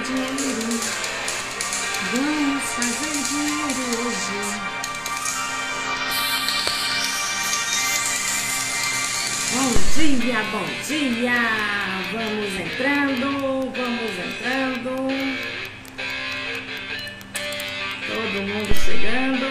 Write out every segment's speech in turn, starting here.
dinheiro. Vamos fazer dinheiro hoje. Bom dia, bom dia. Vamos entrando, vamos entrando. Todo mundo chegando.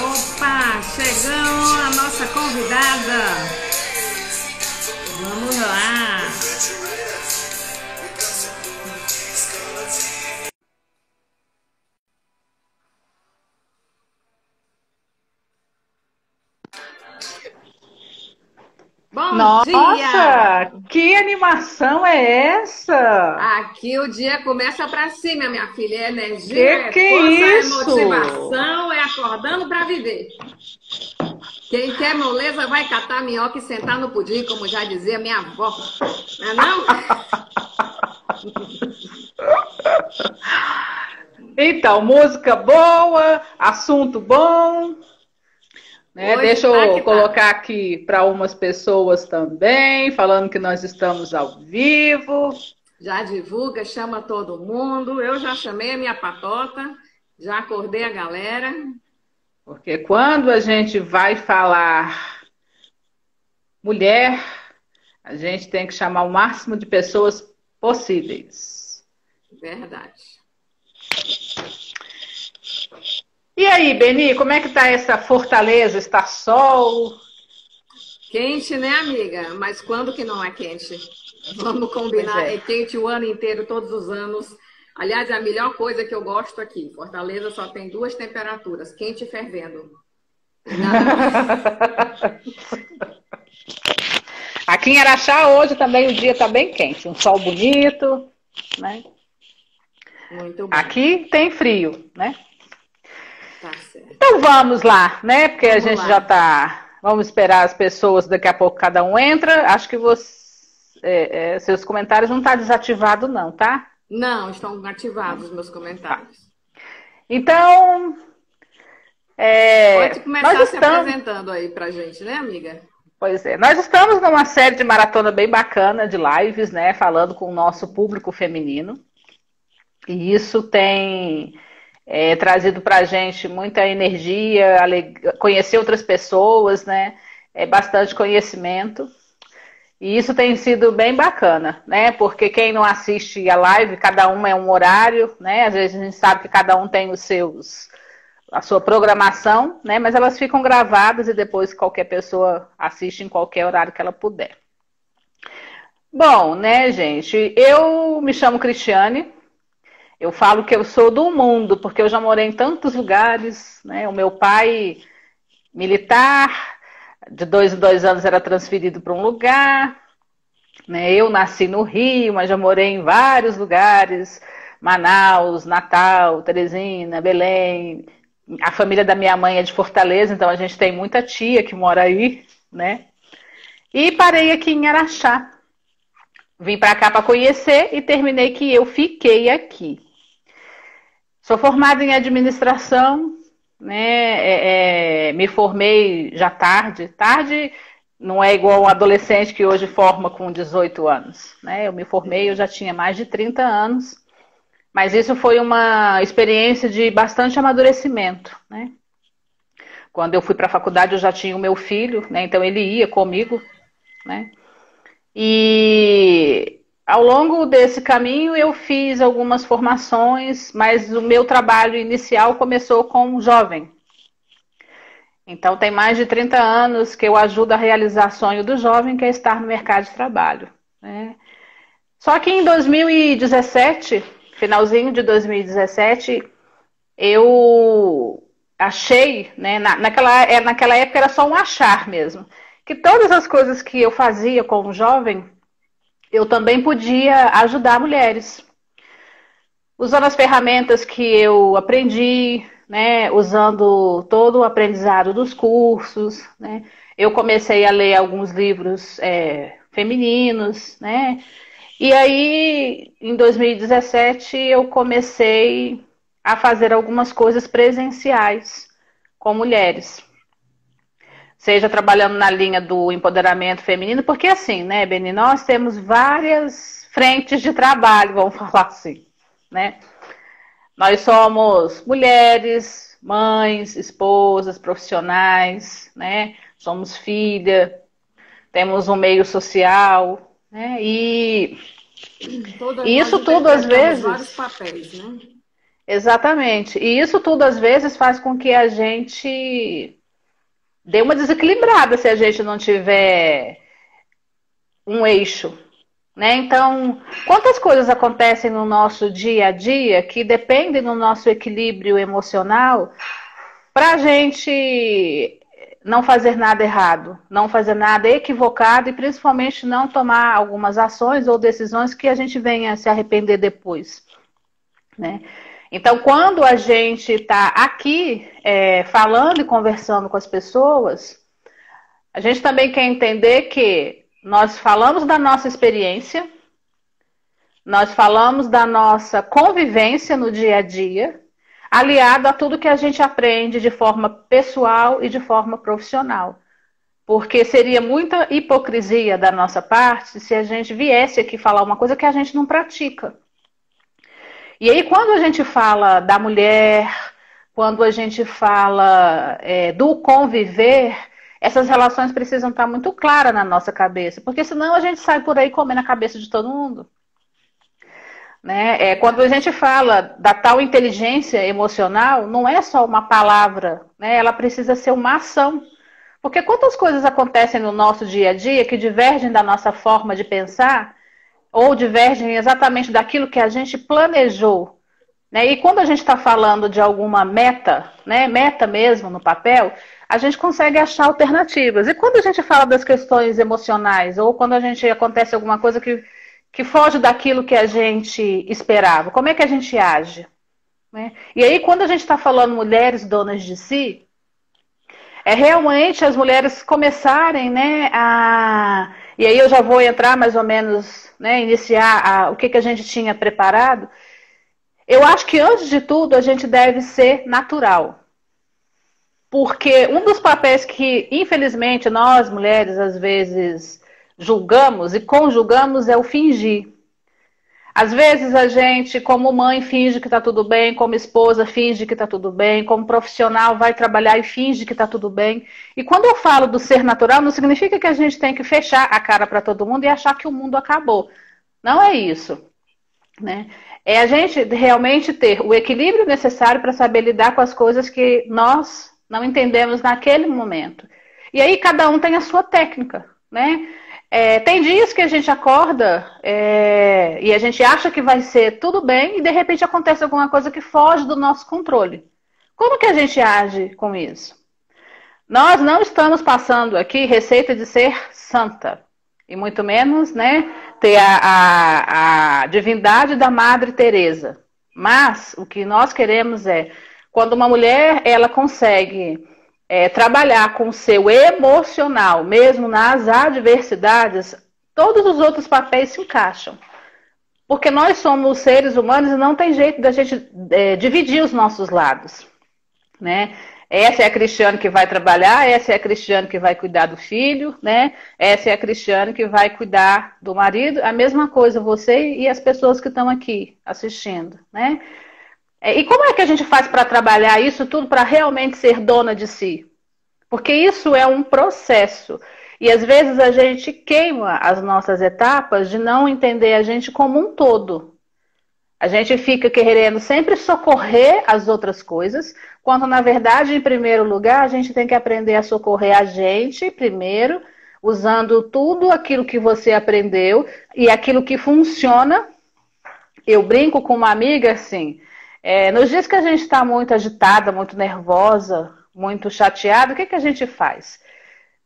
Opa, chegou a nossa convidada. Vamos lá. Bom Nossa, dia! que animação é essa? Aqui o dia começa pra cima, minha filha. É energia, Que é força, isso? é motivação, é acordando pra viver. Quem quer moleza vai catar minhoca e sentar no pudim, como já dizia minha avó. Não é não? Então, música boa, assunto bom, né? Hoje Deixa tá eu que tá. colocar aqui para umas pessoas também, falando que nós estamos ao vivo. Já divulga, chama todo mundo. Eu já chamei a minha patota, já acordei a galera. Porque quando a gente vai falar mulher, a gente tem que chamar o máximo de pessoas possíveis. Verdade. E aí, Beni, como é que tá essa fortaleza? Está sol? Quente, né, amiga? Mas quando que não é quente? Vamos combinar, Pois é. é quente o ano inteiro, todos os anos. Aliás, é a melhor coisa que eu gosto aqui. Fortaleza só tem duas temperaturas, quente e fervendo. Tem nada. Aqui em Araxá hoje também o dia está bem quente, um sol bonito, né? Muito bom. Aqui tem frio, né? Tá certo. Então vamos lá, né? Porque a Vamos gente lá. já tá. Vamos esperar as pessoas, daqui a pouco cada um entra. Acho que seus comentários não tá desativado, não, tá? Não, estão ativados os meus comentários. Então, Pode começar nós se estamos. apresentando aí pra gente, né, amiga? Pois é, nós estamos numa série de maratona bem bacana de lives, né? Falando com o nosso público feminino. E isso tem trazido para a gente muita energia, conhecer outras pessoas, né? Bastante conhecimento. E isso tem sido bem bacana, né? Porque quem não assiste a live, cada um é um horário, né? Às vezes a gente sabe que cada um tem a sua programação, né? Mas elas ficam gravadas e depois qualquer pessoa assiste em qualquer horário que ela puder. Bom, né, gente? Eu me chamo Cristiane. Eu falo que eu sou do mundo, porque eu já morei em tantos lugares, né? O meu pai, militar, de 2 em 2 anos era transferido para um lugar, né? Eu nasci no Rio, mas já morei em vários lugares, Manaus, Natal, Teresina, Belém. A família da minha mãe é de Fortaleza, então a gente tem muita tia que mora aí, né? E parei aqui em Araxá. Vim para cá para conhecer e terminei que eu fiquei aqui. Sou formada em administração, né? Me formei já tarde. Tarde não é igual um adolescente que hoje forma com 18 anos, né? Eu me formei, eu já tinha mais de 30 anos, mas isso foi uma experiência de bastante amadurecimento, né? Quando eu fui para a faculdade, eu já tinha o meu filho, né? Então ele ia comigo, né? E ao longo desse caminho eu fiz algumas formações, mas o meu trabalho inicial começou com um jovem. Então, tem mais de 30 anos que eu ajudo a realizar o sonho do jovem, que é estar no mercado de trabalho, né? Só que em 2017, finalzinho de 2017, eu achei, né, naquela época era só um achar mesmo, que todas as coisas que eu fazia como jovem, eu também podia ajudar mulheres. Usando as ferramentas que eu aprendi, né, usando todo o aprendizado dos cursos, né, eu comecei a ler alguns livros femininos, né, e aí em 2017 eu comecei a fazer algumas coisas presenciais com mulheres, seja trabalhando na linha do empoderamento feminino, porque assim, né, Beni, nós temos várias frentes de trabalho, vamos falar assim, né? Nós somos mulheres, mães, esposas, profissionais, né? Somos filha, temos um meio social, né? E isso tudo às vezes vários papéis, né? Exatamente. E isso tudo às vezes faz com que a gente dê uma desequilibrada se a gente não tiver um eixo, né? Então, quantas coisas acontecem no nosso dia a dia que dependem do nosso equilíbrio emocional para a gente não fazer nada errado, não fazer nada equivocado e principalmente não tomar algumas ações ou decisões que a gente venha se arrepender depois, né? Então, quando a gente está aqui falando e conversando com as pessoas, a gente também quer entender que nós falamos da nossa experiência, nós falamos da nossa convivência no dia a dia, aliado a tudo que a gente aprende de forma pessoal e de forma profissional. Porque seria muita hipocrisia da nossa parte se a gente viesse aqui falar uma coisa que a gente não pratica. E aí, quando a gente fala da mulher, quando a gente fala do conviver, essas relações precisam estar muito claras na nossa cabeça, porque senão a gente sai por aí comendo a cabeça de todo mundo. Né? Quando a gente fala da tal inteligência emocional, não é só uma palavra, né? Ela precisa ser uma ação. Porque quantas coisas acontecem no nosso dia a dia que divergem da nossa forma de pensar, ou divergem exatamente daquilo que a gente planejou, né? E quando a gente está falando de alguma meta, né, meta mesmo no papel, a gente consegue achar alternativas. E quando a gente fala das questões emocionais, ou quando acontece alguma coisa que foge daquilo que a gente esperava, como é que a gente age? Né? E aí, quando a gente está falando mulheres donas de si, é realmente as mulheres começarem, né, e aí eu já vou entrar mais ou menos, né, iniciar o que a gente tinha preparado. Eu acho que antes de tudo a gente deve ser natural. Porque um dos papéis que, infelizmente, nós mulheres às vezes julgamos e conjugamos é o fingir. Às vezes a gente, como mãe, finge que está tudo bem, como esposa, finge que está tudo bem, como profissional, vai trabalhar e finge que está tudo bem. E quando eu falo do ser natural, não significa que a gente tem que fechar a cara para todo mundo e achar que o mundo acabou. Não é isso, né? É a gente realmente ter o equilíbrio necessário para saber lidar com as coisas que nós não entendemos naquele momento. E aí cada um tem a sua técnica, né? Tem dias que a gente acorda e a gente acha que vai ser tudo bem e de repente acontece alguma coisa que foge do nosso controle. Como que a gente age com isso? Nós não estamos passando aqui receita de ser santa. E muito menos, né, ter a divindade da Madre Teresa. Mas o que nós queremos quando uma mulher ela consegue trabalhar com o seu emocional, mesmo nas adversidades, todos os outros papéis se encaixam. Porque nós somos seres humanos e não tem jeito da gente dividir os nossos lados, né? Essa é a Cristiane que vai trabalhar, essa é a Cristiane que vai cuidar do filho, né? Essa é a Cristiane que vai cuidar do marido. A mesma coisa você e as pessoas que estão aqui assistindo, né? E como é que a gente faz para trabalhar isso tudo para realmente ser dona de si? Porque isso é um processo. E às vezes a gente queima as nossas etapas de não entender a gente como um todo. A gente fica querendo sempre socorrer as outras coisas, quando na verdade, em primeiro lugar, a gente tem que aprender a socorrer a gente primeiro, usando tudo aquilo que você aprendeu e aquilo que funciona. Eu brinco com uma amiga assim, nos dias que a gente está muito agitada, muito nervosa, muito chateada, o que a gente faz?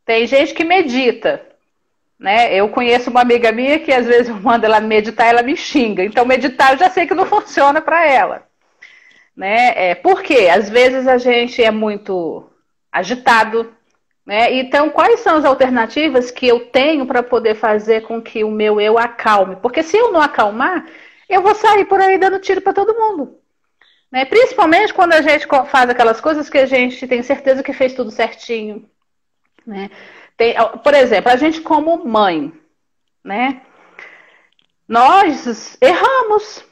Tem gente que medita. Né? Eu conheço uma amiga minha que às vezes eu mando ela meditar, ela me xinga. Então meditar eu já sei que não funciona para ela. Né? Por quê? Às vezes a gente é muito agitado. Né? Então quais são as alternativas que eu tenho para poder fazer com que o meu eu acalme? Porque se eu não acalmar, eu vou sair por aí dando tiro para todo mundo. Né? Principalmente quando a gente faz aquelas coisas que a gente tem certeza que fez tudo certinho. Né? Por exemplo, a gente como mãe, né? Nós erramos,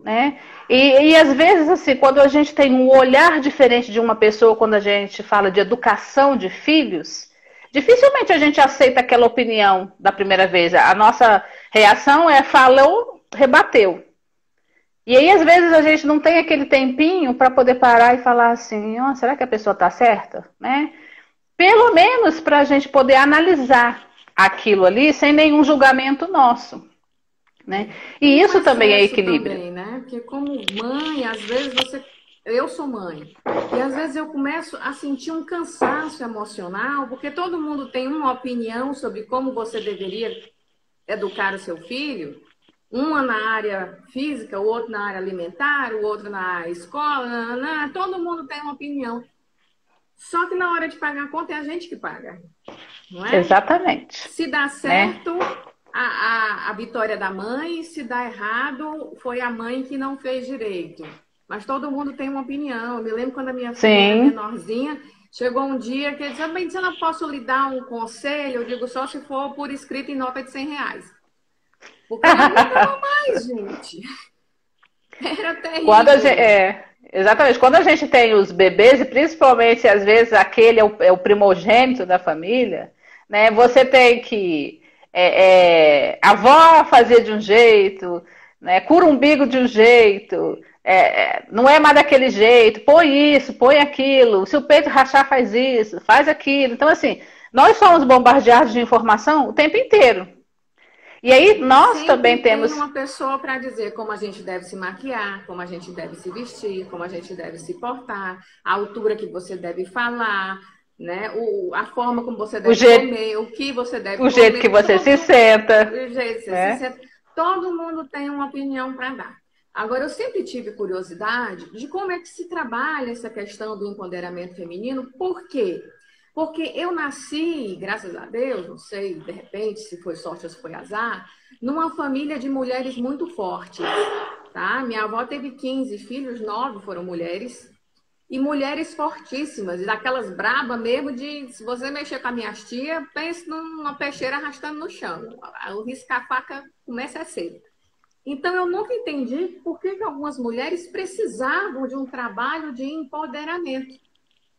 né? E às vezes, assim, quando a gente tem um olhar diferente de uma pessoa, quando a gente fala de educação de filhos, dificilmente a gente aceita aquela opinião da primeira vez. A nossa reação é falou, rebateu. E aí, às vezes, a gente não tem aquele tempinho para poder parar e falar assim, oh, será que a pessoa está certa? Né? Pelo menos para a gente poder analisar aquilo ali sem nenhum julgamento nosso. Né? E isso também é equilíbrio. Também, né? Porque como mãe, às vezes eu sou mãe, e às vezes eu começo a sentir um cansaço emocional, porque todo mundo tem uma opinião sobre como você deveria educar o seu filho, uma na área física, o outro na área alimentar, o outro na área escola, todo mundo tem uma opinião. Só que na hora de pagar a conta é a gente que paga, não é? Exatamente. Se dá certo, né? a vitória da mãe, se dá errado, foi a mãe que não fez direito. Mas todo mundo tem uma opinião. Eu me lembro quando a minha filha era menorzinha, chegou um dia que ele disse, bem, se eu não posso lhe dar um conselho, eu digo só se for por escrito em nota de R$100. Porque eu não aguentava mais, gente. Era terrível. Exatamente. Quando a gente tem os bebês, e principalmente, às vezes, aquele é o primogênito da família, né? Você tem que... a avó fazia de um jeito, né? Cura o umbigo de um jeito, não é mais daquele jeito, põe isso, põe aquilo, se o peito rachar, faz isso, faz aquilo. Então, assim, nós somos bombardeados de informação o tempo inteiro. E aí nós também temos uma pessoa para dizer como a gente deve se maquiar, como a gente deve se vestir, como a gente deve se portar, a altura que você deve falar, né? A forma como você deve comer, o que você deve comer. O jeito que você se senta. O jeito que você se senta. Todo mundo tem uma opinião para dar. Agora, eu sempre tive curiosidade de como é que se trabalha essa questão do empoderamento feminino. Por quê? Porque eu nasci, graças a Deus, não sei, de repente, se foi sorte ou se foi azar, numa família de mulheres muito fortes, tá? Minha avó teve 15 filhos, 9 foram mulheres, e mulheres fortíssimas, daquelas brabas mesmo de, se você mexer com a minha tia, pense numa peixeira arrastando no chão. O riscar a faca começa cedo. Então, eu nunca entendi por que algumas mulheres precisavam de um trabalho de empoderamento.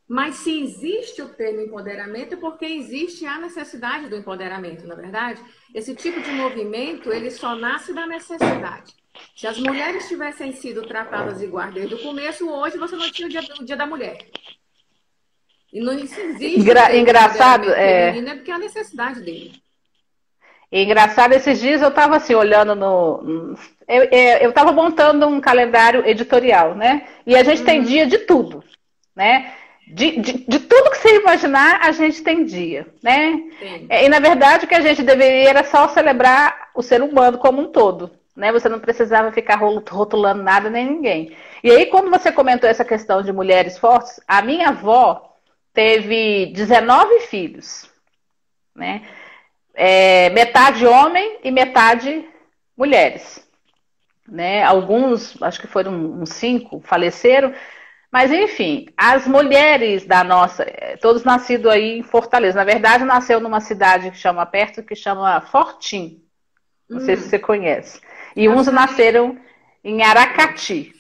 Mas se existe o termo empoderamento, é porque existe a necessidade do empoderamento, na verdade. Esse tipo de movimento, ele só nasce da necessidade. Se as mulheres tivessem sido tratadas iguais desde o começo, hoje você não tinha o dia da mulher. E não existe engraçado, feminino, é porque é a necessidade dele. Engraçado, esses dias eu estava assim, olhando eu estava montando um calendário editorial, né? E a gente tem dia de tudo, né? De tudo que você imaginar, a gente tem dia, né? E na verdade o que a gente deveria era só celebrar o ser humano como um todo, né? Você não precisava ficar rotulando nada nem ninguém. E aí quando você comentou essa questão de mulheres fortes, a minha avó teve 19 filhos, né? Metade homem e metade mulheres, né? Alguns, acho que foram uns 5, faleceram. Mas, enfim, as mulheres da nossa... Todos nascidos aí em Fortaleza. Na verdade, nasceu numa cidade que chama Fortim. Não sei se você conhece. E uns nasceram em Aracati,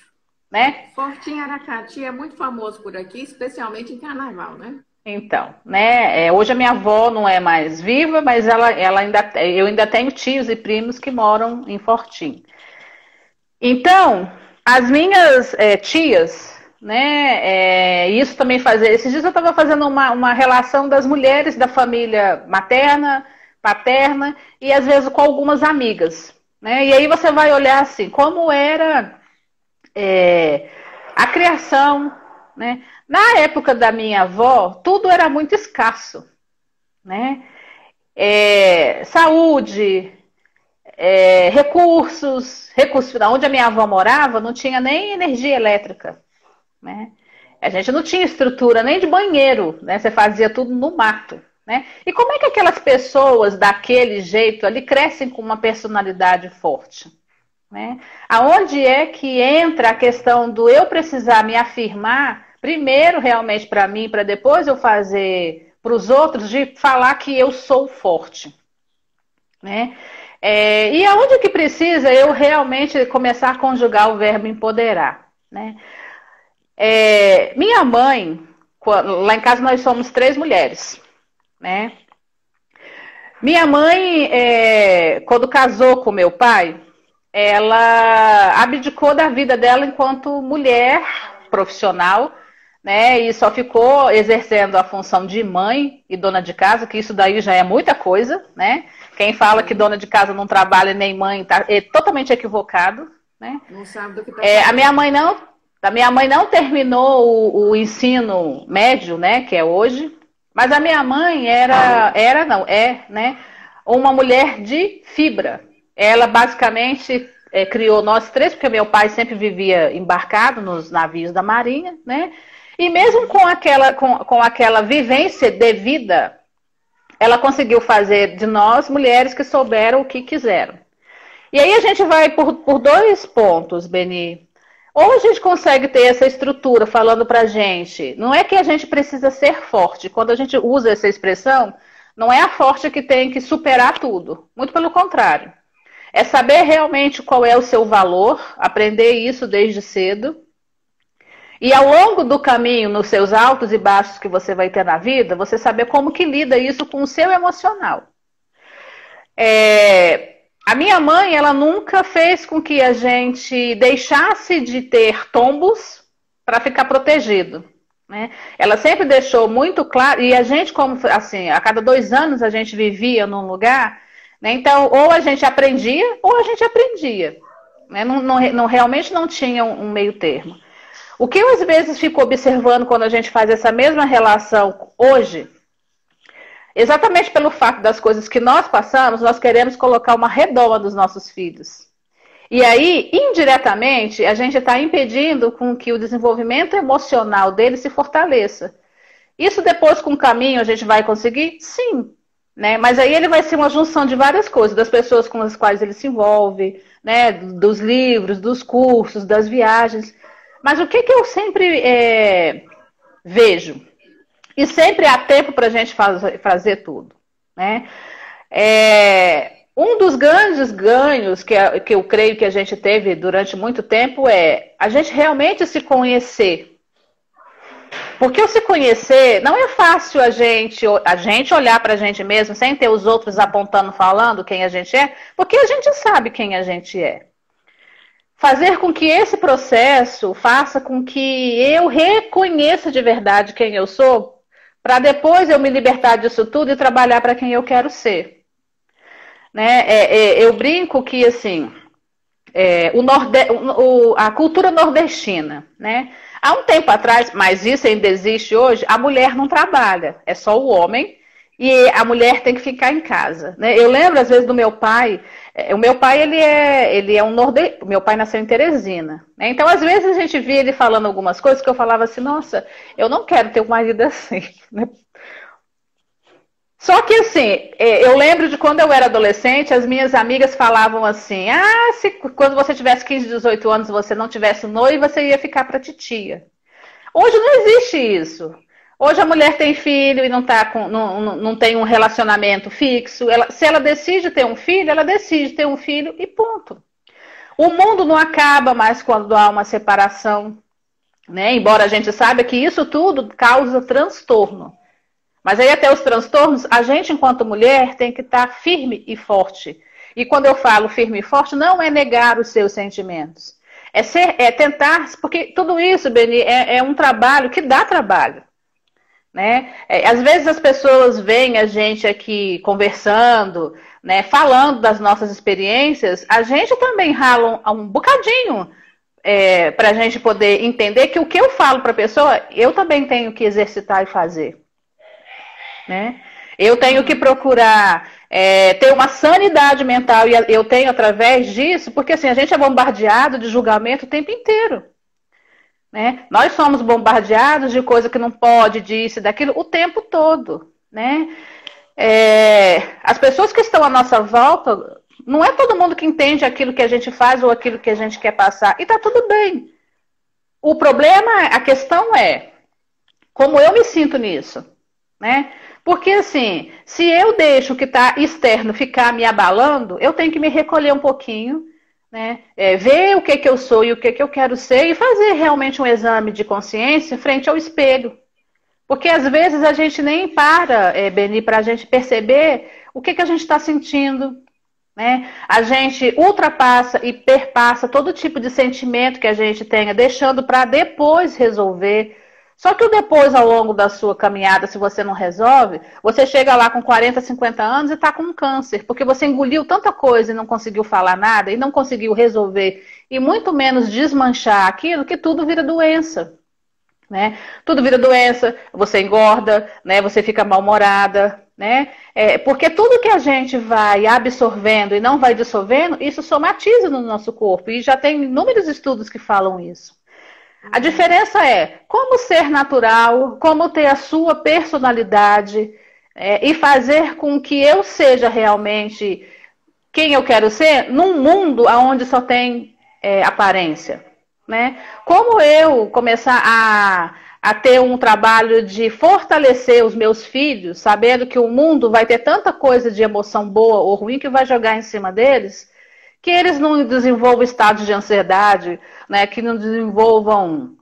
né? Fortim, Aracati é muito famoso por aqui, especialmente em carnaval, né? Então, né? Hoje a minha avó não é mais viva, mas eu ainda tenho tios e primos que moram em Fortim. Então, as minhas tias, né, isso também fazia. Esses dias eu estava fazendo uma relação das mulheres da família materna, paterna e às vezes com algumas amigas, né? E aí você vai olhar assim, como era a criação, né? Na época da minha avó, tudo era muito escasso, né? Saúde, recursos, onde a minha avó morava não tinha nem energia elétrica, né? A gente não tinha estrutura nem de banheiro, né? Você fazia tudo no mato, né? E como é que aquelas pessoas daquele jeito ali crescem com uma personalidade forte, né? Aonde é que entra a questão do eu precisar me afirmar primeiro realmente para mim, para depois eu fazer para os outros, de falar que eu sou forte, né? E aonde que precisa eu realmente começar a conjugar o verbo empoderar, né? Minha mãe, lá em casa nós somos 3 mulheres, né? Minha mãe, quando casou com meu pai, ela abdicou da vida dela enquanto mulher profissional, né? E só ficou exercendo a função de mãe e dona de casa, que isso daí já é muita coisa, né? Quem fala que dona de casa não trabalha nem mãe é totalmente equivocado, né? Não sabe do que tá falando. A minha mãe não terminou o ensino médio, né? Que é hoje. Mas a minha mãe né? Uma mulher de fibra. Ela basicamente criou nós 3, porque meu pai sempre vivia embarcado nos navios da Marinha, né? E mesmo com aquela vivência de vida, ela conseguiu fazer de nós mulheres que souberam o que quiseram. E aí a gente vai por 2 pontos, Beni. Ou a gente consegue ter essa estrutura falando pra gente, não é que a gente precisa ser forte. Quando a gente usa essa expressão, não é a forte que tem que superar tudo. Muito pelo contrário. É saber realmente qual é o seu valor, aprender isso desde cedo. E ao longo do caminho, nos seus altos e baixos que você vai ter na vida, você saber como que lida isso com o seu emocional. A minha mãe, ela nunca fez com que a gente deixasse de ter tombos para ficar protegido, né? Ela sempre deixou muito claro, e a gente, como assim, a cada 2 anos a gente vivia num lugar, né? Então, ou a gente aprendia, ou a gente aprendia, né? Realmente não tinha um meio termo. O que eu às vezes fico observando quando a gente faz essa mesma relação hoje, exatamente pelo fato das coisas que nós passamos, nós queremos colocar uma redoma dos nossos filhos. E aí, indiretamente, a gente está impedindo com que o desenvolvimento emocional deles se fortaleça. Isso depois, com o caminho, a gente vai conseguir? Sim. Né? Mas aí ele vai ser uma junção de várias coisas, das pessoas com as quais ele se envolve, né? Dos livros, dos cursos, das viagens. Mas o que eu sempre vejo? E sempre há tempo para a gente fazer tudo, né? Um dos grandes ganhos que eu creio que a gente teve durante muito tempo é a gente realmente se conhecer. Porque o se conhecer, não é fácil a gente olhar para a gente mesmo sem ter os outros apontando, falando quem a gente é, porque a gente sabe quem a gente é. Fazer com que esse processo faça com que eu reconheça de verdade quem eu sou, para depois eu me libertar disso tudo e trabalhar para quem eu quero ser. Né? Eu brinco que, assim, a cultura nordestina, né? Há um tempo atrás, mas isso ainda existe hoje, a mulher não trabalha, é só o homem, e a mulher tem que ficar em casa. Né? Eu lembro, às vezes, do meu pai. O meu pai, ele é um nordestino. Meu pai nasceu em Teresina. Né? Então, às vezes, a gente via ele falando algumas coisas que eu falava assim, nossa, eu não quero ter um marido assim. Né? Só que, assim, eu lembro de quando eu era adolescente, as minhas amigas falavam assim, se quando você tivesse 15, 18 anos, você não tivesse noiva, você ia ficar para titia. Hoje não existe isso. Hoje a mulher tem filho e não tem um relacionamento fixo. Se ela decide ter um filho, ela decide ter um filho e ponto. O mundo não acaba mais quando há uma separação, né? Embora a gente saiba que isso tudo causa transtorno. Mas aí até os transtornos, a gente enquanto mulher tem que estar firme e forte. E quando eu falo firme e forte, não é negar os seus sentimentos. É tentar, porque tudo isso, Beni, é um trabalho que dá trabalho. Né? Às vezes as pessoas veem a gente aqui conversando, né, falando das nossas experiências, a gente também rala um bocadinho para a gente poder entender que o que eu falo para a pessoa, eu também tenho que exercitar e fazer. Né? Eu tenho que procurar ter uma sanidade mental, e eu tenho através disso, porque assim, a gente é bombardeado de julgamento o tempo inteiro. Né? Nós somos bombardeados de coisa que não pode, disso e daquilo, o tempo todo. Né? As pessoas que estão à nossa volta, não é todo mundo que entende aquilo que a gente faz ou aquilo que a gente quer passar. E está tudo bem. O problema, a questão é como eu me sinto nisso. Né? Porque assim, se eu deixo o que está externo ficar me abalando, eu tenho que me recolher um pouquinho, né? Ver o que eu sou e o que eu quero ser e fazer realmente um exame de consciência frente ao espelho. Porque às vezes a gente nem para, Beni, para a gente perceber o que a gente está sentindo. Né? A gente ultrapassa e perpassa todo tipo de sentimento que a gente tenha, deixando para depois resolver. Só que o depois, ao longo da sua caminhada, se você não resolve, você chega lá com 40, 50 anos e está com um câncer, porque você engoliu tanta coisa e não conseguiu falar nada, e não conseguiu resolver, e muito menos desmanchar aquilo, que tudo vira doença. Né? Tudo vira doença, você engorda, né? Você fica mal-humorada, né? Porque tudo que a gente vai absorvendo e não vai dissolvendo, isso somatiza no nosso corpo, e já tem inúmeros estudos que falam isso. A diferença é como ser natural, como ter a sua personalidade e fazer com que eu seja realmente quem eu quero ser num mundo onde só tem aparência. Né? Como eu começar a ter um trabalho de fortalecer os meus filhos, sabendo que o mundo vai ter tanta coisa de emoção boa ou ruim que vai jogar em cima deles, que eles não desenvolvam estados de ansiedade, né? Que não desenvolvam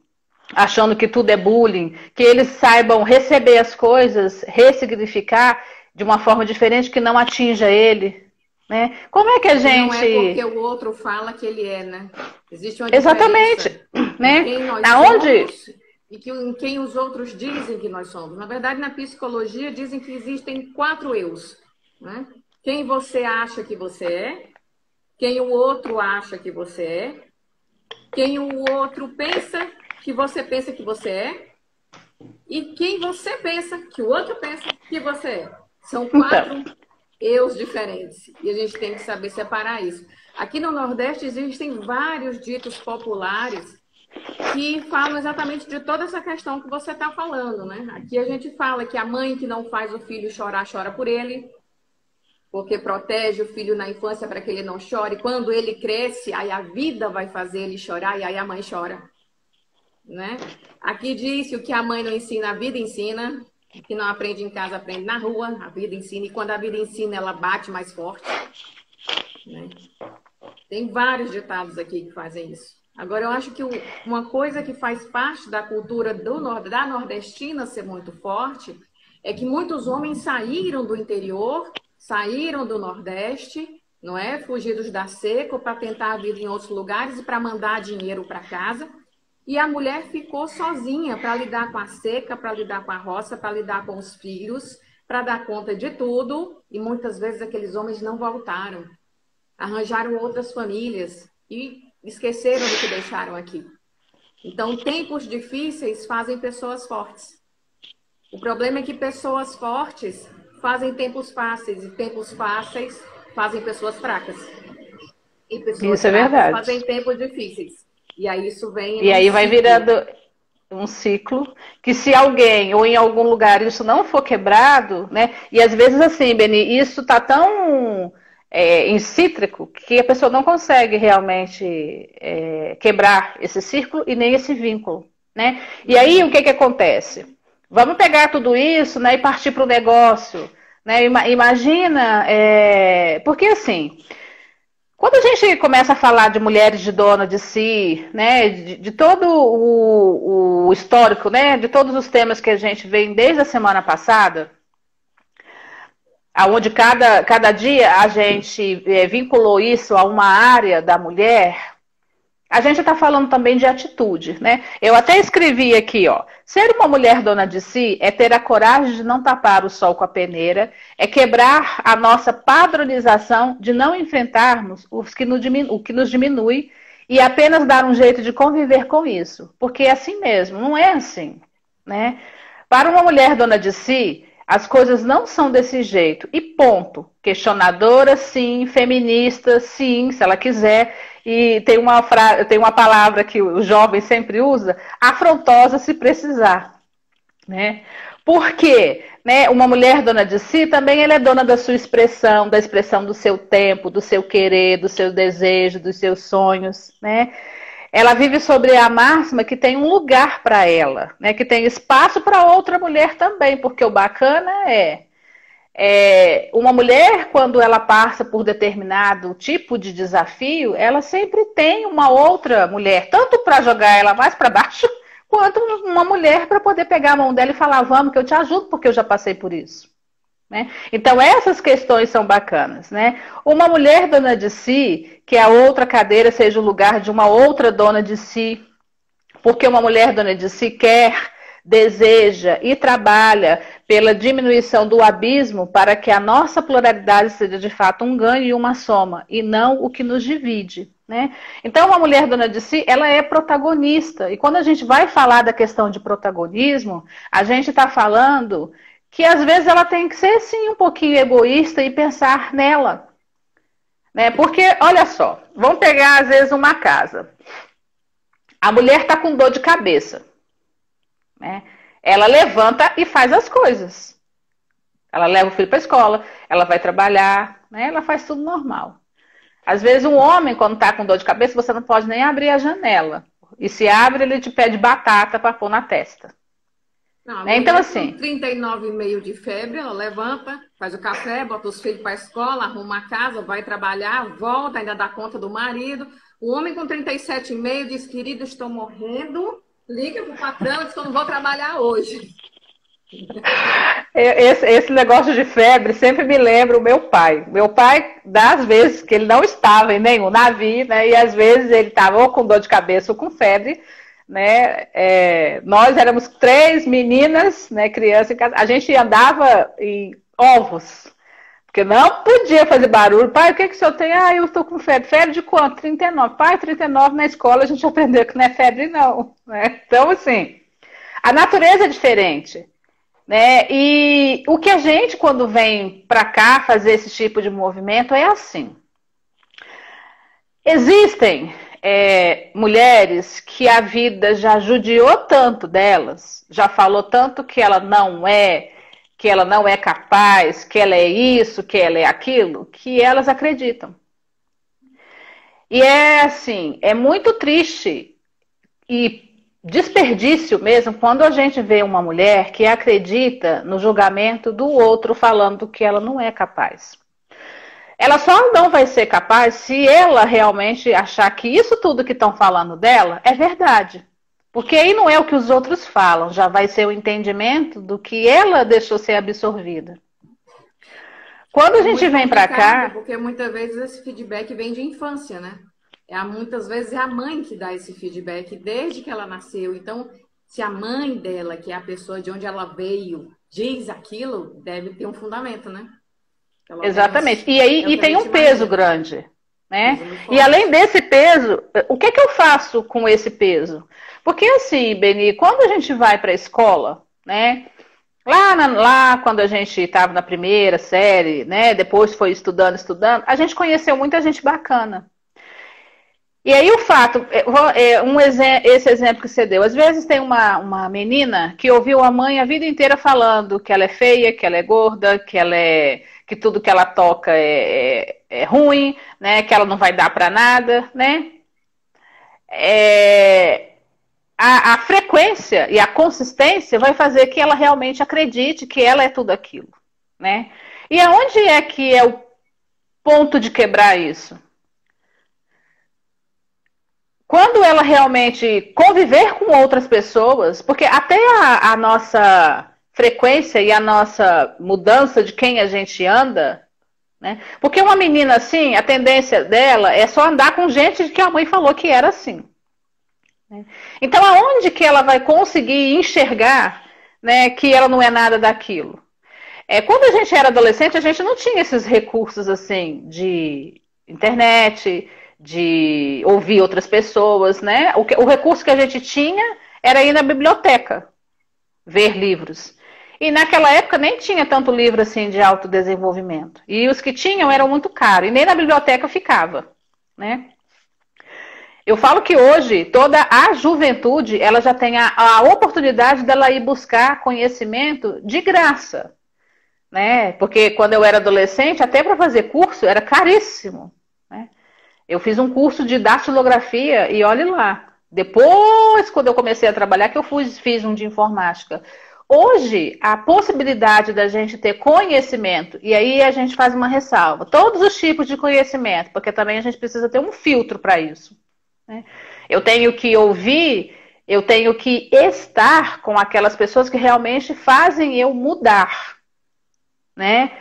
achando que tudo é bullying, que eles saibam receber as coisas, ressignificar de uma forma diferente que não atinja ele. Né? Como é que a gente... Não é porque o outro fala que ele é, né? Existe uma diferença. Exatamente. Né? Quem nós Aonde... somos e em quem os outros dizem que nós somos. Na verdade, na psicologia, dizem que existem 4 eus. Né? Quem você acha que você é, quem o outro acha que você é, quem o outro pensa que você é, e quem você pensa que o outro pensa que você é. São 4 eus diferentes. E a gente tem que saber separar isso. Aqui no Nordeste existem vários ditos populares que falam exatamente de toda essa questão que você está falando, né? Aqui a gente fala que a mãe que não faz o filho chorar, chora por ele, porque protege o filho na infância para que ele não chore. Quando ele cresce, aí a vida vai fazer ele chorar e aí a mãe chora. Né? Aqui diz que o que a mãe não ensina, a vida ensina. O que não aprende em casa, aprende na rua. A vida ensina. E quando a vida ensina, ela bate mais forte. Né? Tem vários ditados aqui que fazem isso. Agora, eu acho que uma coisa que faz parte da cultura da nordestina ser muito forte é que muitos homens saíram do interior, saíram do Nordeste, não é? Fugidos da seca para tentar a vida em outros lugares e para mandar dinheiro para casa. E a mulher ficou sozinha para lidar com a seca, para lidar com a roça, para lidar com os filhos, para dar conta de tudo. E muitas vezes aqueles homens não voltaram. Arranjaram outras famílias e esqueceram do que deixaram aqui. Então, tempos difíceis fazem pessoas fortes. O problema é que pessoas fortes fazem tempos fáceis e tempos fáceis fazem pessoas fracas. E pessoas isso é verdade. Fazem tempos difíceis. E aí isso vem... E aí vai virando um ciclo que se alguém ou em algum lugar isso não for quebrado, né? E às vezes assim, Beni, isso tá tão incítrico que a pessoa não consegue realmente quebrar esse círculo e nem esse vínculo, né? E aí o que acontece? Vamos pegar tudo isso, né, e partir para o negócio, né? Imagina, porque assim... Quando a gente começa a falar de mulheres de dona de si, né, de todo o histórico, né, de todos os temas que a gente vem desde a semana passada, aonde cada dia a gente vinculou isso a uma área da mulher, a gente está falando também de atitude, né? Eu até escrevi aqui, ó. Ser uma mulher dona de si é ter a coragem de não tapar o sol com a peneira, é quebrar a nossa padronização de não enfrentarmos o que nos diminui e apenas dar um jeito de conviver com isso. Porque é assim mesmo, não é assim, né? Para uma mulher dona de si, as coisas não são desse jeito. E ponto. Questionadora, sim. Feminista, sim, se ela quiser. E tem uma palavra que o jovem sempre usa, afrontosa se precisar. Né? Por quê? Né? Uma mulher dona de si também ela é dona da sua expressão, da expressão do seu tempo, do seu querer, do seu desejo, dos seus sonhos. Né? Ela vive sobre a máxima que tem um lugar para ela, né? Que tem espaço para outra mulher também, porque o bacana uma mulher, quando ela passa por determinado tipo de desafio, ela sempre tem uma outra mulher, tanto para jogar ela mais para baixo, quanto uma mulher para poder pegar a mão dela e falar, vamos que eu te ajudo, porque eu já passei por isso. Né? Então essas questões são bacanas, né? Uma mulher dona de si, que a outra cadeira seja o lugar de uma outra dona de si, porque uma mulher dona de si quer, deseja e trabalha pela diminuição do abismo para que a nossa pluralidade seja de fato um ganho e uma soma, e não o que nos divide. Né? Então uma mulher dona de si, ela é protagonista, e quando a gente vai falar da questão de protagonismo, a gente está falando que às vezes ela tem que ser, sim, um pouquinho egoísta e pensar nela. Né? Porque, olha só, vamos pegar, às vezes, uma casa. A mulher está com dor de cabeça. Né? Ela levanta e faz as coisas. Ela leva o filho para a escola, ela vai trabalhar, né? Ela faz tudo normal. Às vezes, um homem, quando está com dor de cabeça, você não pode nem abrir a janela. E se abre, ele te pede batata para pôr na testa. Não, então, assim, com 39,5 de febre, ela levanta, faz o café, bota os filhos para a escola, arruma a casa, vai trabalhar, volta, ainda dá conta do marido. O homem com 37,5 diz, querido, estou morrendo, liga pro patrão, diz que eu não vou trabalhar hoje. Esse negócio de febre sempre me lembra o meu pai. Meu pai, das vezes que ele não estava em nenhum navio, né, e às vezes ele estava ou com dor de cabeça ou com febre, né? Nós éramos 3 meninas, né, crianças em casa. A gente andava em ovos, porque não podia fazer barulho. Pai, o que o senhor tem? Eu estou com febre. Febre de quanto? 39. Pai, 39 na escola a gente aprendeu que não é febre, não. Né? Então, assim, a natureza é diferente. Né? E o que a gente, quando vem para cá fazer esse tipo de movimento, é assim. Existem mulheres que a vida já judiou tanto delas, já falou tanto que ela não é capaz, que ela é isso, que ela é aquilo, que elas acreditam. E é assim, é muito triste e desperdício mesmo quando a gente vê uma mulher que acredita no julgamento do outro falando que ela não é capaz. Ela só não vai ser capaz se ela realmente achar que isso tudo que estão falando dela é verdade. Porque aí não é o que os outros falam, já vai ser o entendimento do que ela deixou ser absorvida. Quando a gente vem para cá... Porque muitas vezes esse feedback vem de infância, né? Muitas vezes é a mãe que dá esse feedback desde que ela nasceu. Então, se a mãe dela, que é a pessoa de onde ela veio, diz aquilo, deve ter um fundamento, né? Exatamente. E aí tem um peso grande, né? E além desse peso, o que eu faço com esse peso? Porque assim, Beni, quando a gente vai para a escola, né? Lá quando a gente estava na primeira série, né? Depois foi estudando, a gente conheceu muita gente bacana. E aí o fato, esse exemplo que você deu, às vezes tem uma menina que ouviu a mãe a vida inteira falando que ela é feia, que ela é gorda, que tudo que ela toca é ruim, né? Que ela não vai dar para nada, né? A frequência e a consistência vai fazer que ela realmente acredite que ela é tudo aquilo, né? E aonde é que é o ponto de quebrar isso? Quando ela realmente conviver com outras pessoas, porque até a nossa frequência e a nossa mudança de quem a gente anda, né? Porque uma menina assim, a tendência dela é só andar com gente que a mãe falou que era assim, né? Então, aonde que ela vai conseguir enxergar, né, que ela não é nada daquilo? Quando a gente era adolescente, a gente não tinha esses recursos assim de internet, de ouvir outras pessoas, né? O recurso que a gente tinha era ir na biblioteca, ver livros. E naquela época nem tinha tanto livro assim de autodesenvolvimento. E os que tinham eram muito caros. E nem na biblioteca ficava, né? Eu falo que hoje toda a juventude ela já tem a oportunidade dela ir buscar conhecimento de graça, né? Porque quando eu era adolescente, até para fazer curso era caríssimo, né? Eu fiz um curso de datilografia e olhe lá. Depois, quando eu comecei a trabalhar, que eu fiz um de informática. Hoje, a possibilidade da gente ter conhecimento, e aí a gente faz uma ressalva, todos os tipos de conhecimento, porque também a gente precisa ter um filtro para isso, né? Eu tenho que ouvir, eu tenho que estar com aquelas pessoas que realmente fazem eu mudar, né?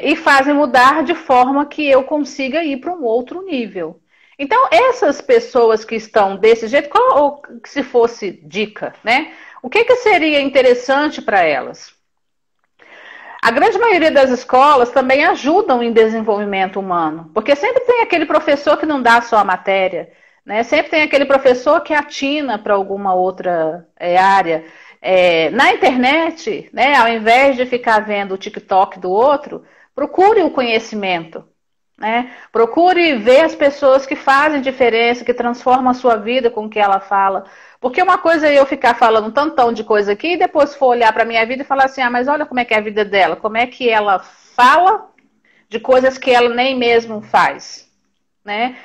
E fazem mudar de forma que eu consiga ir para um outro nível. Então, essas pessoas que estão desse jeito, ou se fosse dica, né? O que seria interessante para elas? A grande maioria das escolas também ajudam em desenvolvimento humano, porque sempre tem aquele professor que não dá só a matéria, né? Sempre tem aquele professor que atina para alguma outra área. Na internet, né, ao invés de ficar vendo o TikTok do outro, procure o conhecimento, né? Procure ver as pessoas que fazem diferença, que transformam a sua vida com o que ela fala. Porque uma coisa é eu ficar falando um tantão de coisa aqui e depois for olhar para a minha vida e falar assim, mas olha como é que é a vida dela, como é que ela fala de coisas que ela nem mesmo faz, né?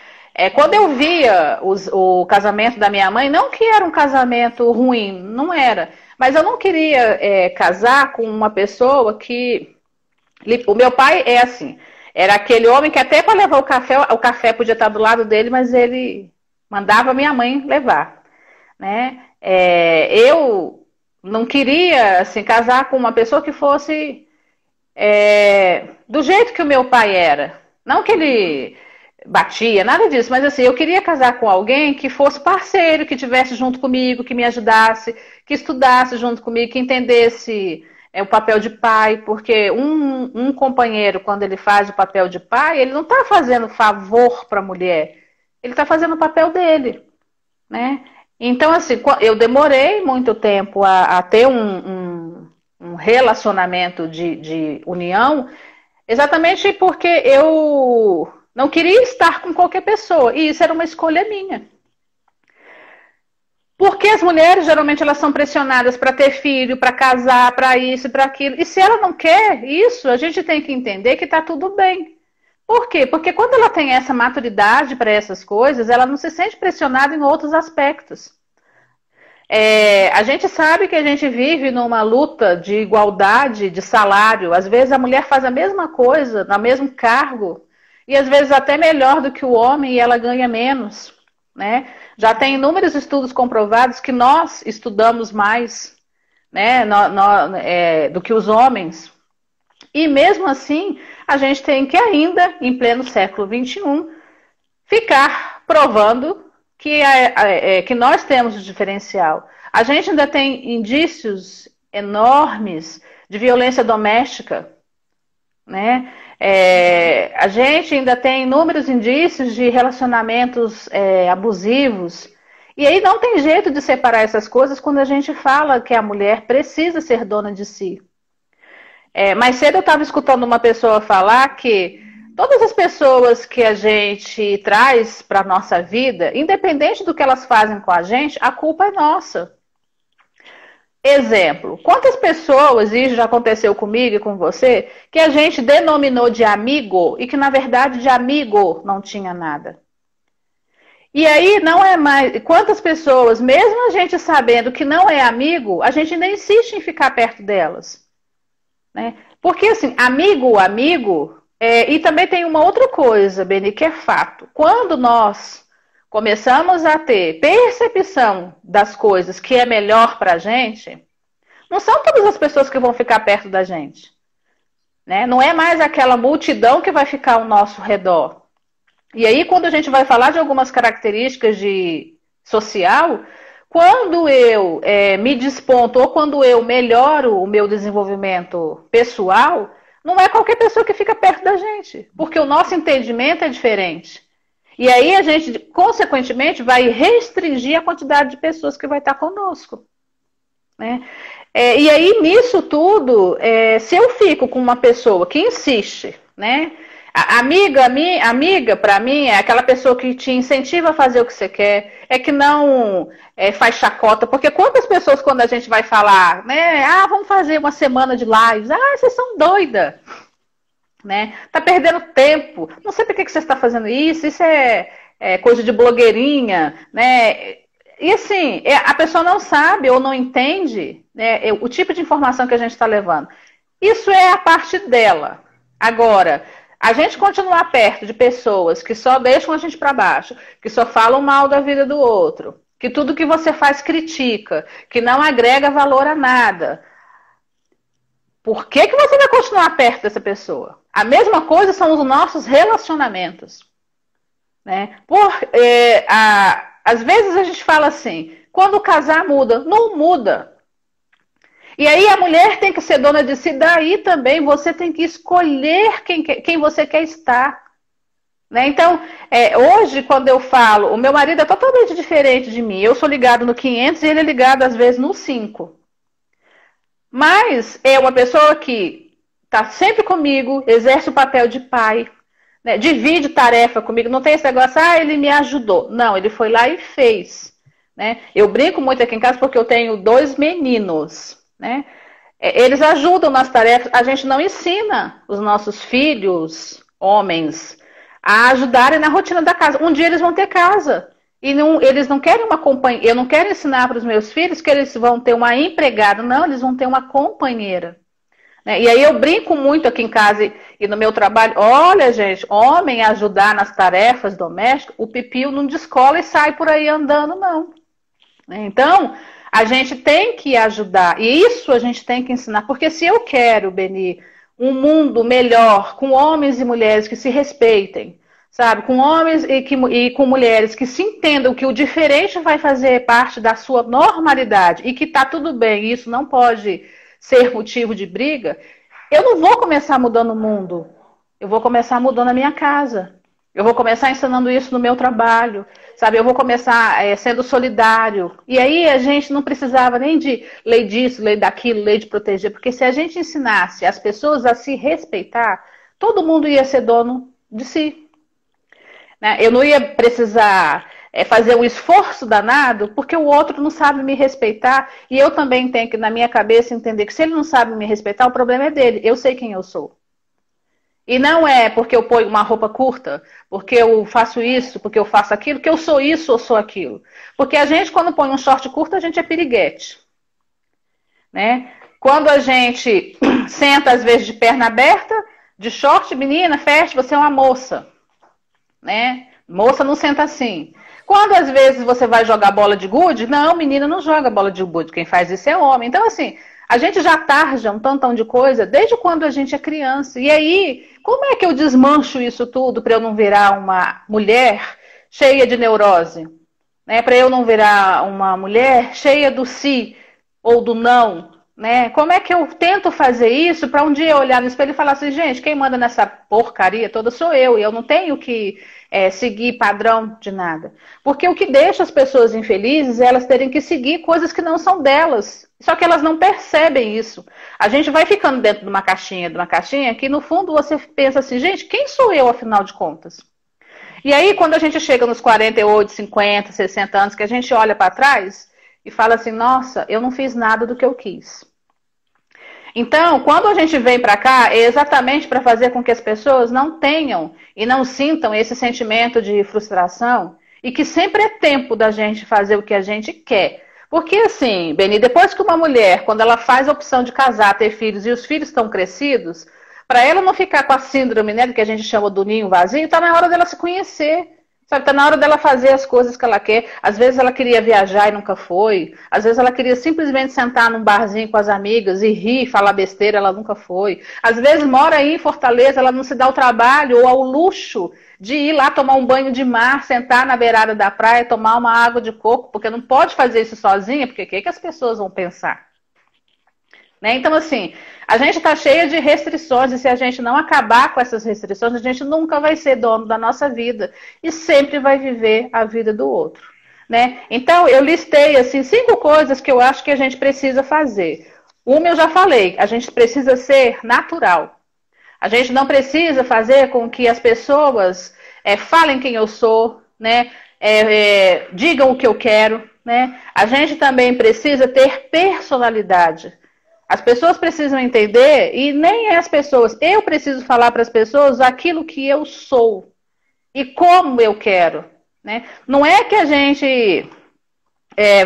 Quando eu via o casamento da minha mãe, não que era um casamento ruim, não era, mas eu não queria casar com uma pessoa que... O meu pai é assim, era aquele homem que até para levar o café podia estar do lado dele, mas ele mandava minha mãe levar, né? Eu não queria assim, casar com uma pessoa que fosse do jeito que o meu pai era. Não que ele batia, nada disso, mas assim, eu queria casar com alguém que fosse parceiro, que estivesse junto comigo, que me ajudasse, que estudasse junto comigo, que entendesse o papel de pai, porque um companheiro, quando ele faz o papel de pai, ele não está fazendo favor para a mulher, ele está fazendo o papel dele, né? Então, assim, eu demorei muito tempo a ter um relacionamento de união, exatamente porque eu não queria estar com qualquer pessoa, e isso era uma escolha minha. Porque as mulheres, geralmente, elas são pressionadas para ter filho, para casar, para isso e para aquilo. E se ela não quer isso, a gente tem que entender que está tudo bem. Por quê? Porque quando ela tem essa maturidade para essas coisas, ela não se sente pressionada em outros aspectos. A gente sabe que a gente vive numa luta de igualdade de salário. Às vezes a mulher faz a mesma coisa, no mesmo cargo, e às vezes até melhor do que o homem e ela ganha menos, né? Já tem inúmeros estudos comprovados que nós estudamos mais, né, do que os homens. E mesmo assim, a gente tem que ainda, em pleno século XXI, ficar provando que nós temos o diferencial. A gente ainda tem indícios enormes de violência doméstica, né? A gente ainda tem inúmeros indícios de relacionamentos abusivos. E aí não tem jeito de separar essas coisas quando a gente fala que a mulher precisa ser dona de si. Mais cedo eu estava escutando uma pessoa falar que todas as pessoas que a gente traz para a nossa vida, independente do que elas fazem com a gente, a culpa é nossa. Exemplo, quantas pessoas, e isso já aconteceu comigo e com você, que a gente denominou de amigo e que na verdade de amigo não tinha nada. E aí não é mais... Quantas pessoas, mesmo a gente sabendo que não é amigo, a gente ainda insiste em ficar perto delas, né? Porque assim, amigo... e também tem uma outra coisa, Beni, que é fato. Quando nós começamos a ter percepção das coisas que é melhor para a gente, não são todas as pessoas que vão ficar perto da gente. Né? Não é mais aquela multidão que vai ficar ao nosso redor. E aí, quando a gente vai falar de algumas características de social, quando eu me desponto ou quando eu melhoro o meu desenvolvimento pessoal, não é qualquer pessoa que fica perto da gente, porque o nosso entendimento é diferente. E aí a gente, consequentemente, vai restringir a quantidade de pessoas que vai estar conosco. Né? E aí, nisso tudo, se eu fico com uma pessoa que insiste, né? Amiga, para mim, é aquela pessoa que te incentiva a fazer o que você quer, que não faz chacota, porque quantas pessoas, quando a gente vai falar, né? Ah, vamos fazer uma semana de lives, ah, vocês são doida, né? Tá perdendo tempo, não sei por que você está fazendo isso é coisa de blogueirinha, né? E assim, a pessoa não sabe ou não entende, né, o tipo de informação que a gente está levando. Isso é a parte dela. Agora, a gente continuar perto de pessoas que só deixam a gente para baixo, que só falam mal da vida do outro, que tudo que você faz critica, que não agrega valor a nada. Por que você vai continuar perto dessa pessoa? A mesma coisa são os nossos relacionamentos. Né? Às vezes a gente fala assim, quando casar muda. Não muda. E aí a mulher tem que ser dona de si, daí também você tem que escolher quem você quer estar. Né? Então, hoje quando eu falo, o meu marido é totalmente diferente de mim. Eu sou ligado no 500 e ele é ligado às vezes no 5. Mas é uma pessoa que está sempre comigo, exerce o papel de pai, né? Divide tarefa comigo. Não tem esse negócio, ele me ajudou. Não, ele foi lá e fez. Né? Eu brinco muito aqui em casa porque eu tenho 2 meninos. Né? Eles ajudam nas tarefas. A gente não ensina os nossos filhos, homens, a ajudarem na rotina da casa. Um dia eles vão ter casa. E eles não querem uma companheira. Eu não quero ensinar para os meus filhos que eles vão ter uma empregada. Não, eles vão ter uma companheira. Né? E aí eu brinco muito aqui em casa e no meu trabalho. Olha, gente, homem ajudar nas tarefas domésticas, o pipio não descola e sai por aí andando, não. Então, a gente tem que ajudar. E isso a gente tem que ensinar. Porque se eu quero, Beni, um mundo melhor, com homens e mulheres que se respeitem, sabe? Com homens e com mulheres que se entendam que o diferente vai fazer parte da sua normalidade e que está tudo bem, e isso não pode ser motivo de briga, eu não vou começar mudando o mundo. Eu vou começar mudando a minha casa. Eu vou começar ensinando isso no meu trabalho, sabe? Eu vou começar sendo solidário. E aí a gente não precisava nem de lei disso, lei daquilo, lei de proteger, porque se a gente ensinasse as pessoas a se respeitar, todo mundo ia ser dono de si. Né? Eu não ia precisar fazer um esforço danado, porque o outro não sabe me respeitar, e eu também tenho que, na minha cabeça, entender que se ele não sabe me respeitar, o problema é dele. Eu sei quem eu sou. E não é porque eu ponho uma roupa curta, porque eu faço isso, porque eu faço aquilo, que eu sou isso ou sou aquilo. Porque a gente, quando põe um short curto, a gente é piriguete. Né? Quando a gente senta, às vezes, de perna aberta, de short, menina, fecha, você é uma moça. Né? Moça não senta assim. Quando, às vezes, você vai jogar bola de gude, não, menina não joga bola de gude, quem faz isso é homem. Então, assim, a gente já tarja um tantão de coisa desde quando a gente é criança. E aí, como é que eu desmancho isso tudo para eu não virar uma mulher cheia de neurose? Né? Para eu não virar uma mulher cheia do si ou do não? Né? Como é que eu tento fazer isso para um dia eu olhar no espelho e falar assim, gente, quem manda nessa porcaria toda sou eu, e eu não tenho que seguir padrão de nada. Porque o que deixa as pessoas infelizes é elas terem que seguir coisas que não são delas. Só que elas não percebem isso. A gente vai ficando dentro de uma caixinha, que no fundo você pensa assim, gente, quem sou eu afinal de contas? E aí quando a gente chega nos 48, 50, 60 anos, que a gente olha para trás e fala assim, nossa, eu não fiz nada do que eu quis. Então, quando a gente vem para cá, é exatamente para fazer com que as pessoas não tenham e não sintam esse sentimento de frustração e que sempre é tempo da gente fazer o que a gente quer. Porque assim, Beni, depois que uma mulher, quando ela faz a opção de casar, ter filhos e os filhos estão crescidos, para ela não ficar com a síndrome, né, que a gente chama do ninho vazio, está na hora dela se conhecer. Sabe, tá na hora dela fazer as coisas que ela quer. Às vezes ela queria viajar e nunca foi. Às vezes ela queria simplesmente sentar num barzinho com as amigas e rir, falar besteira, ela nunca foi. Às vezes mora aí em Fortaleza, ela não se dá o trabalho ou ao luxo de ir lá tomar um banho de mar, sentar na beirada da praia, tomar uma água de coco, porque não pode fazer isso sozinha, porque o que as pessoas vão pensar? Né? Então, assim, a gente está cheia de restrições e se a gente não acabar com essas restrições, a gente nunca vai ser dono da nossa vida e sempre vai viver a vida do outro. Né? Então, eu listei assim 5 coisas que eu acho que a gente precisa fazer. Uma eu já falei, a gente precisa ser natural. A gente não precisa fazer com que as pessoas falem quem eu sou, né? Digam o que eu quero. Né? A gente também precisa ter personalidade. As pessoas precisam entender, e nem as pessoas, eu preciso falar para as pessoas aquilo que eu sou e como eu quero. Né? Não é que a gente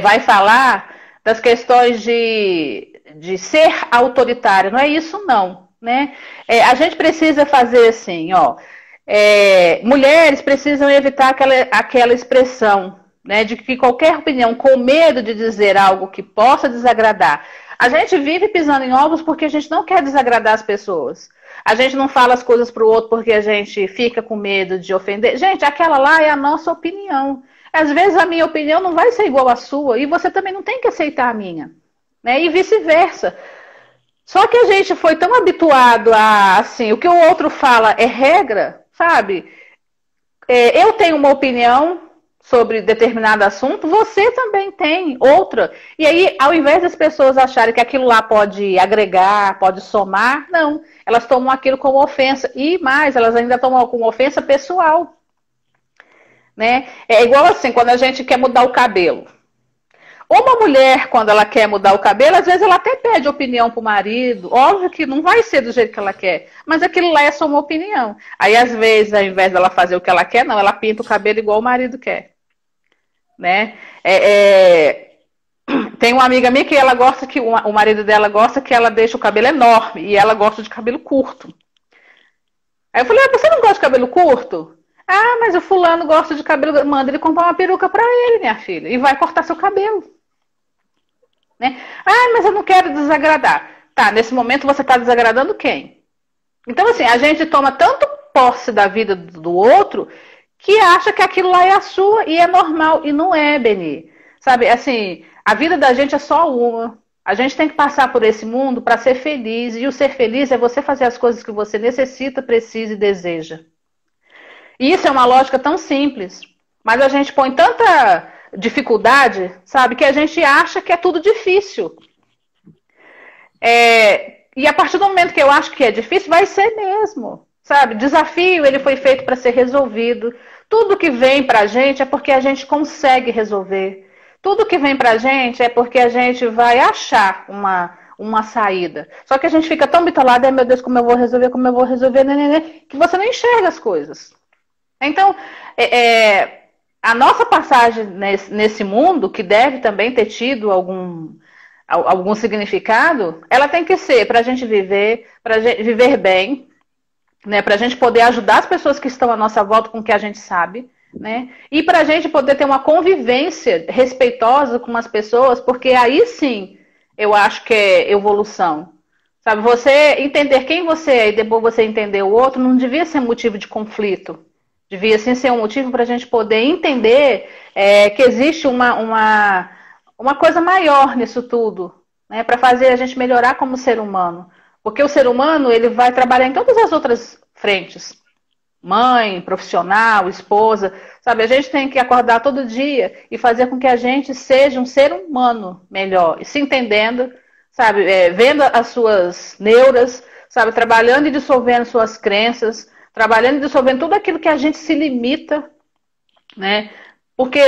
vai falar das questões de ser autoritário, não é isso não. Né? A gente precisa fazer assim, ó, mulheres precisam evitar aquela expressão, né, de que qualquer opinião com medo de dizer algo que possa desagradar. A gente vive pisando em ovos porque a gente não quer desagradar as pessoas. A gente não fala as coisas para o outro porque a gente fica com medo de ofender. Gente, aquela lá é a nossa opinião. Às vezes a minha opinião não vai ser igual à sua e você também não tem que aceitar a minha. Né? E vice-versa. Só que a gente foi tão habituado a, assim, o que o outro fala é regra, sabe? Eu tenho uma opinião sobre determinado assunto, você também tem outra. E aí, ao invés das pessoas acharem que aquilo lá pode agregar, pode somar, não. Elas tomam aquilo como ofensa. E mais, elas ainda tomam como ofensa pessoal. Né? É igual assim, quando a gente quer mudar o cabelo. Uma mulher, quando ela quer mudar o cabelo, às vezes ela até pede opinião pro marido. Óbvio que não vai ser do jeito que ela quer, mas aquilo lá é só uma opinião. Aí, às vezes, ao invés dela fazer o que ela quer, não, ela pinta o cabelo igual o marido quer. Né? Tem uma amiga minha que ela gosta que o marido dela gosta que ela deixe o cabelo enorme e ela gosta de cabelo curto. Aí eu falei, você não gosta de cabelo curto? Ah, mas o fulano gosta de cabelo, manda ele comprar uma peruca pra ele, minha filha, e vai cortar seu cabelo. Né? Ah, mas eu não quero desagradar. Tá, nesse momento você está desagradando quem? Então, assim, a gente toma tanto posse da vida do outro que acha que aquilo lá é a sua e é normal. E não é, Beni. Sabe, assim, a vida da gente é só uma. A gente tem que passar por esse mundo para ser feliz. E o ser feliz é você fazer as coisas que você necessita, precisa e deseja. E isso é uma lógica tão simples. Mas a gente põe tanta dificuldade, sabe, que a gente acha que é tudo difícil. E a partir do momento que eu acho que é difícil, vai ser mesmo. Sabe, desafio, ele foi feito para ser resolvido. Tudo que vem pra gente é porque a gente consegue resolver. Tudo que vem pra gente é porque a gente vai achar uma saída. Só que a gente fica tão bitolado, meu Deus, como eu vou resolver, que você não enxerga as coisas. Então, a nossa passagem nesse mundo, que deve também ter tido algum significado, ela tem que ser para a gente viver bem, né, para a gente poder ajudar as pessoas que estão à nossa volta com o que a gente sabe, né, e para a gente poder ter uma convivência respeitosa com as pessoas, porque aí sim eu acho que é evolução. Sabe, você entender quem você é e depois você entender o outro não devia ser motivo de conflito. Devia sim ser um motivo para a gente poder entender que existe uma coisa maior nisso tudo, né, para fazer a gente melhorar como ser humano. Porque o ser humano, ele vai trabalhar em todas as outras frentes. Mãe, profissional, esposa. Sabe, a gente tem que acordar todo dia e fazer com que a gente seja um ser humano melhor. E se entendendo, sabe, vendo as suas neuras, sabe, trabalhando e dissolvendo suas crenças, trabalhando e dissolvendo tudo aquilo que a gente se limita, né? Porque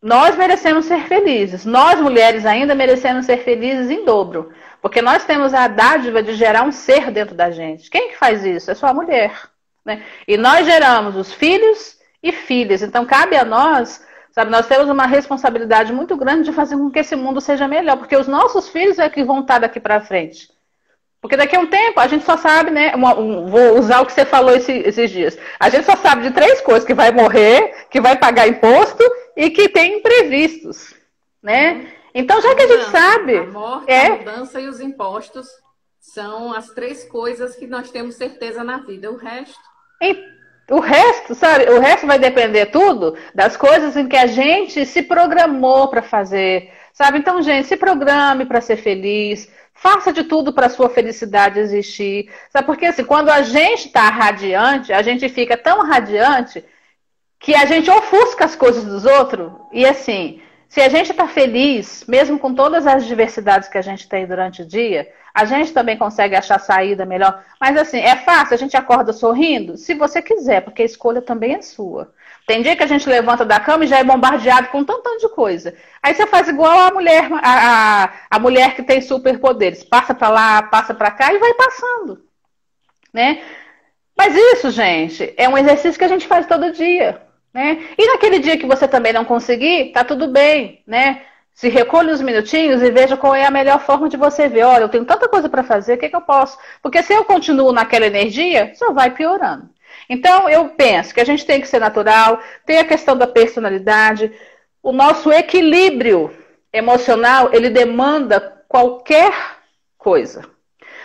nós merecemos ser felizes. Nós, mulheres, ainda merecemos ser felizes em dobro. Porque nós temos a dádiva de gerar um ser dentro da gente. Quem que faz isso? É só a mulher. Né? E nós geramos os filhos e filhas. Então, cabe a nós, sabe, nós temos uma responsabilidade muito grande de fazer com que esse mundo seja melhor. Porque os nossos filhos é que vão estar daqui para frente. Porque daqui a um tempo a gente só sabe, né? Vou usar o que você falou esses dias. A gente só sabe de 3 coisas: que vai morrer, que vai pagar imposto e que tem imprevistos, né? Então, já que a gente sabe... A morte, a mudança e os impostos são as 3 coisas que nós temos certeza na vida. O resto, sabe? O resto vai depender tudo das coisas em que a gente se programou para fazer, sabe? Então, gente, se programe para ser feliz. Faça de tudo para a sua felicidade existir. Sabe? Porque assim, quando a gente está radiante, a gente fica tão radiante que a gente ofusca as coisas dos outros. E assim, se a gente está feliz, mesmo com todas as diversidades que a gente tem durante o dia, a gente também consegue achar saída melhor. Mas assim, é fácil, a gente acorda sorrindo? Se você quiser, porque a escolha também é sua. Tem dia que a gente levanta da cama e já é bombardeado com tanto de coisa. Aí você faz igual a mulher que tem superpoderes. Passa para lá, passa para cá e vai passando, né? Mas isso, gente, é um exercício que a gente faz todo dia, né? E naquele dia que você também não conseguir, tá tudo bem, né? Se recolhe os minutinhos e veja qual é a melhor forma de você ver. Olha, eu tenho tanta coisa para fazer, o que eu posso? Porque se eu continuo naquela energia, só vai piorando. Então, eu penso que a gente tem que ser natural, tem a questão da personalidade, o nosso equilíbrio emocional, ele demanda qualquer coisa.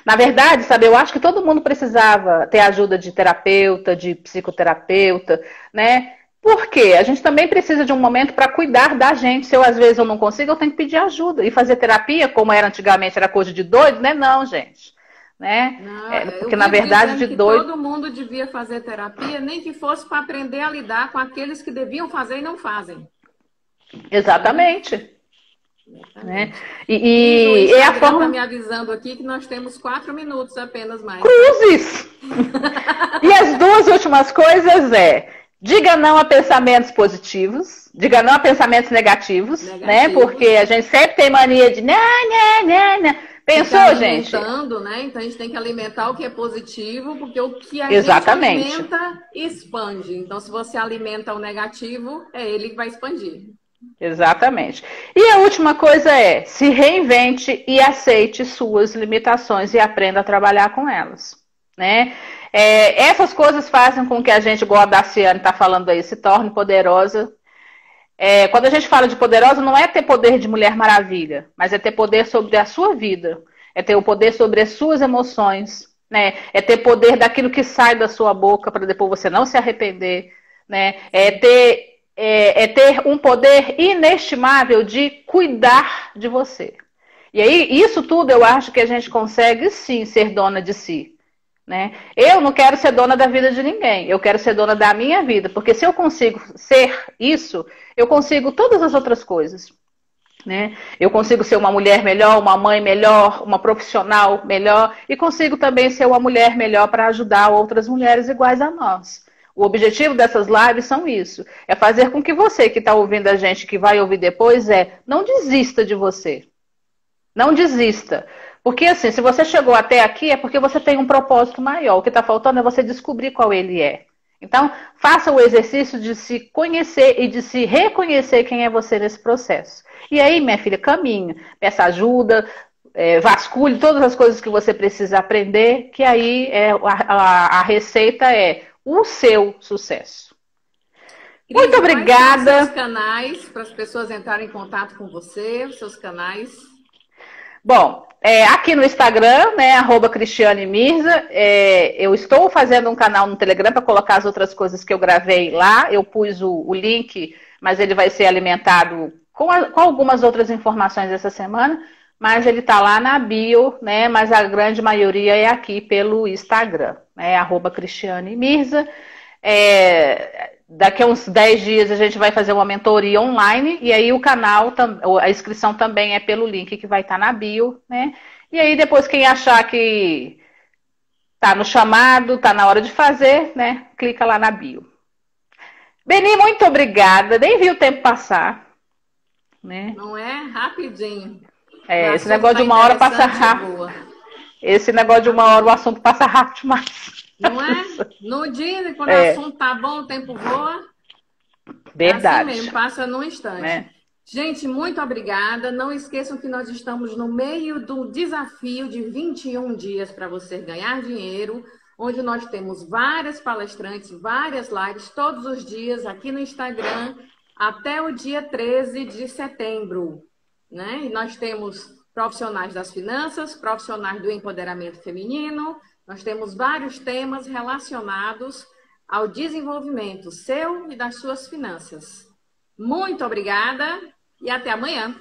Na verdade, sabe, eu acho que todo mundo precisava ter ajuda de terapeuta, de psicoterapeuta, né? Porque a gente também precisa de um momento para cuidar da gente. Se eu, às vezes, eu não consigo, eu tenho que pedir ajuda. E fazer terapia, como era antigamente, era coisa de doido, né? Não, gente. Né? Não, porque, na verdade, de doido... todo mundo devia fazer terapia, nem que fosse para aprender a lidar com aqueles que deviam fazer e não fazem. Exatamente. Né? E a forma está me avisando aqui que nós temos 4 minutos apenas mais. Cruzes! E as 2 últimas coisas diga não a pensamentos positivos, diga não a pensamentos negativos, né? Porque a gente sempre tem mania de não. Pensou, gente? Né? Então a gente tem que alimentar o que é positivo, porque o que a Exatamente. gente alimenta expande. Então, se você alimenta o negativo, é ele que vai expandir. Exatamente. E a última coisa se reinvente e aceite suas limitações e aprenda a trabalhar com elas, né? Essas coisas fazem com que a gente, igual a Daciane está falando aí, se torne poderosa. Quando a gente fala de poderosa, não é ter poder de Mulher Maravilha, mas é ter poder sobre a sua vida, é ter o poder sobre as suas emoções, né? É ter poder daquilo que sai da sua boca para depois você não se arrepender, né? É ter um poder inestimável de cuidar de você. E aí, isso tudo eu acho que a gente consegue sim ser dona de si. Né? Eu não quero ser dona da vida de ninguém, eu quero ser dona da minha vida, porque se eu consigo ser isso, eu consigo todas as outras coisas, né? Eu consigo ser uma mulher melhor, uma mãe melhor, uma profissional melhor, e consigo também ser uma mulher melhor para ajudar outras mulheres iguais a nós. O objetivo dessas lives são isso, é fazer com que você que está ouvindo a gente, que vai ouvir depois, não desista de você, não desista. Porque assim, se você chegou até aqui é porque você tem um propósito maior. O que está faltando é você descobrir qual ele é. Então, faça o exercício de se conhecer e de se reconhecer quem é você nesse processo. E aí, minha filha, caminhe, peça ajuda, vasculhe todas as coisas que você precisa aprender, que aí a receita é o seu sucesso. Cris, muito obrigada. Quais são os seus canais para as pessoas entrarem em contato com você, os seus canais? Bom, aqui no Instagram, né, @CristianeMirza, eu estou fazendo um canal no Telegram para colocar as outras coisas que eu gravei lá. Eu pus o link, mas ele vai ser alimentado com algumas outras informações essa semana, mas ele está lá na bio, né, mas a grande maioria é aqui pelo Instagram, né, @CristianeMirza. Daqui a uns 10 dias a gente vai fazer uma mentoria online e aí o canal, a inscrição também é pelo link que vai estar na bio, né? E aí depois quem achar que tá no chamado, tá na hora de fazer, né? Clica lá na bio. Beni, muito obrigada. Nem vi o tempo passar, né? Não é? Rapidinho. Esse negócio de uma hora passa rápido. Esse negócio de uma hora o assunto passa rápido demais. Não é? No dia, quando o assunto tá bom, o tempo voa. Verdade. É assim mesmo, passa num instante. Gente, muito obrigada. Não esqueçam que nós estamos no meio do desafio de 21 dias para você ganhar dinheiro, onde nós temos várias palestrantes, várias lives todos os dias aqui no Instagram, até o dia 13 de setembro, né? E nós temos profissionais das finanças, profissionais do empoderamento feminino, nós temos vários temas relacionados ao desenvolvimento seu e das suas finanças. Muito obrigada e até amanhã.